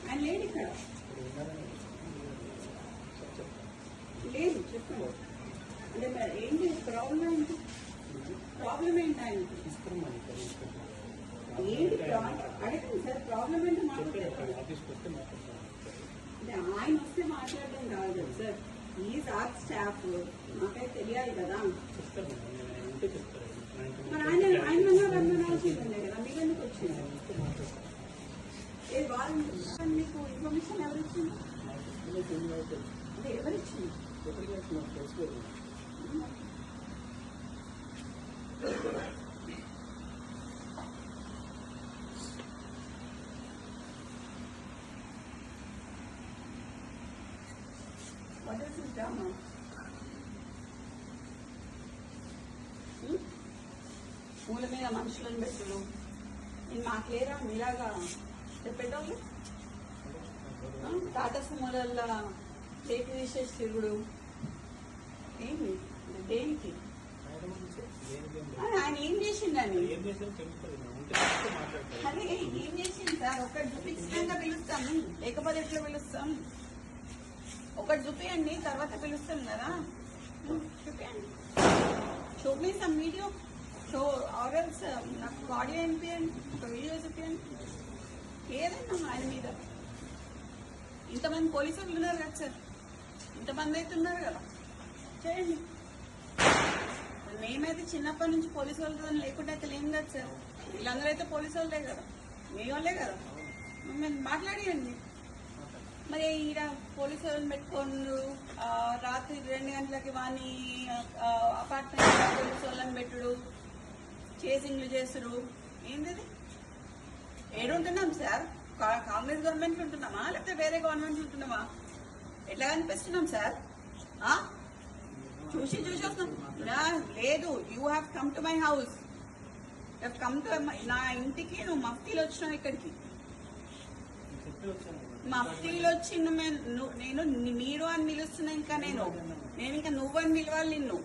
ఆయన లేడు ఇక్కడ. లేదు చెప్పండి. అంటే మరి ఏంటి ప్రాబ్లం ఏంటి? ప్రాబ్లం ఏంటి ఆయనకి? ఏంటి అడగండి సార్, ప్రాబ్లం ఏంటి మాట్లాడతారు? అంటే ఆయన వస్తే మాట్లాడడం కాదు కదా సార్, ఈజ్ ఆర్ స్టాఫ్, నాకైతే తెలియాలి కదా. మరి ఆయన రావాల్సిందే కదా, మీకు ఎందుకు వచ్చింది? వాళ్ళు మీకు ఇన్ఫర్మేషన్ ఎవరు ఇచ్చింది? అంటే ఎవరు ఇచ్చింది? What is this drama? పూల మీద మనుషులను పెట్టుడు, నేను మాకు లేరా మీలాగా చెప్పేటోళ్ళు? టాటా సుమోలల్లో చేతి తీసేసి తిరుగుడు ఏంటి? దేనికి? ఆయన ఏం చేసిండని? అదే ఏం చేసింది సార్? ఒకటి చూపించినాక పిలుస్తాం, లేకపోతే ఎట్లా పిలుస్తాం? ఒకటి చూపియండి, తర్వాత పిలుస్తాం కదా. చూపియండి, చూపిస్తాం వీడియో. సో ఆర్ఎల్స్ నాకు ఆడియో వినిపించండి, ఒక వీడియో చూపించండి, ఏదైనా ఆయన మీద. ఇంతమంది పోలీసులు ఉన్నారు కదా సార్, ఇంతమంది అయితే ఉన్నారు కదా, చేయండి. మేమైతే చిన్నప్పటి నుంచి పోలీసు వాళ్ళతో లేకుండా అయితే లేం కదా సార్. వీళ్ళందరూ అయితే పోలీసు వాళ్ళే కదా, మీ వాళ్ళే కదా, మేము మాట్లాడియండి. మరి ఈడ పోలీసు వాళ్ళని పెట్టుకోండు, రాత్రి 2 గంటలకి వాని అపార్ట్మెంట్ పోలీసు వాళ్ళని పెట్టుడు, చేసింగ్లు చేసుడు, ఏంటిది? ఏడుంటున్నాం సార్? కాంగ్రెస్ గవర్నమెంట్ ఉంటున్నామా లేకపోతే వేరే గవర్నమెంట్ ఉంటున్నామా? ఎట్లా కనిపిస్తున్నాం సార్? చూసి వస్తున్నాం. లేదు, you have come to my house, come to నా ఇంటికి. నువ్వు మఫ్తీలు వచ్చినావు ఇక్కడికి, మఫ్తీలు వచ్చి నేను మీరు అని పిలుస్తున్నా. ఇంకా నేను ఇంకా నువ్వు అని పిలవాలి. నిన్ను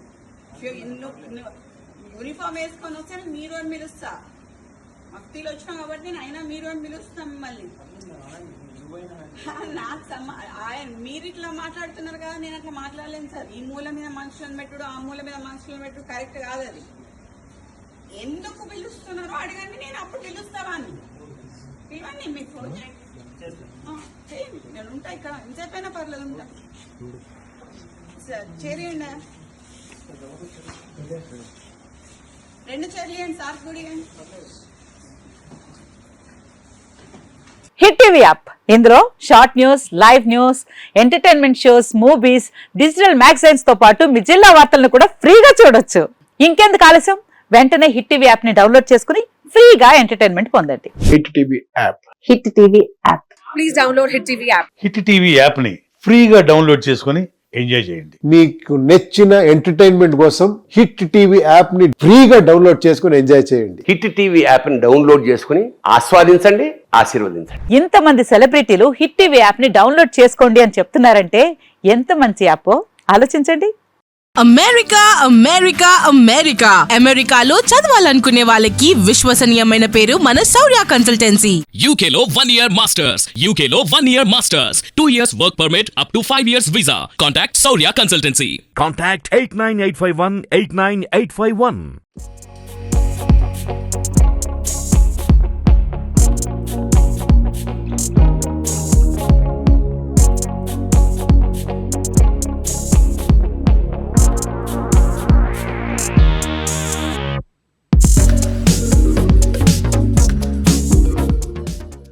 యూనిఫామ్ వేసుకొని వస్తే మీరు అని పిలుస్తా. మఫ్తీలు వచ్చినావు కాబట్టి నేను అయినా మీరు అని పిలుస్తాం మిమ్మల్ని. నాకు మీరు ఇట్లా మాట్లాడుతున్నారు కదా, నేను అట్లా మాట్లాడలేను సార్. ఈ మూల మీద మనుషులను పెట్టుడు, ఆ మూల మీద మనుషులను పెట్టుడు కరెక్ట్ కాదు. అది ఎందుకు పిలుస్తున్నారో అడగండి, నేను అప్పుడు పిలుస్తావా అని. పిలవండి, మీకు ఫోన్ చేయండి, నేను ఉంటా ఇక్కడ. ఇంతసేపైనా పర్లేదు, ఉంటా సార్. చేరియండి, 2 చైర్లు ఇవ్వండి సార్, కూడా ఇవ్వండి. హిట్ టీవీ యాప్, ఇందులో short news, live news, entertainment shows, movies, digital magazines తో పాటు మీ జిల్లా వార్తలను కూడా ఫ్రీగా చూడొచ్చు. ఇంకెందుకు ఆలస్యం, వెంటనే హిట్ టీవీ యాప్ ని డౌన్లోడ్ చేసుకుని ఫ్రీగా ఎంటర్టైన్మెంట్ పొందండి. Hit TV app, hit TV app, please download hit TV app. Hit TV app ని ఫ్రీగా డౌన్లోడ్ చేసుకుని ఎంజాయ్ చేయండి. మీకు నచ్చిన ఎంటర్టైన్మెంట్ కోసం హిట్ టీవీ యాప్ ని ఫ్రీగా డౌన్లోడ్ చేసుకుని ఎంజాయ్ చేయండి. హిట్ టీవీ యాప్ ని డౌన్లోడ్ చేసుకుని ఆస్వాదించండి, ఆశీర్వదించండి. ఇంతమంది సెలబ్రిటీలు హిట్ టీవీ యాప్ ని డౌన్లోడ్ చేసుకోండి అని చెప్తున్నారంటే ఎంత మంచి యాప్ ఆలోచించండి. అమెరికా అమెరికా అమెరికా అమెరికాలో చదవాలనుకునే వాళ్ళకి విశ్వసనీయమైన పేరు మన శౌర్య కన్సల్టెన్సీ. UK లో 1 year masters, UK లో 1 year masters, 2 years work permit up to 5 years visa. Contact Saurya Consultancy. Contact 89851 89851.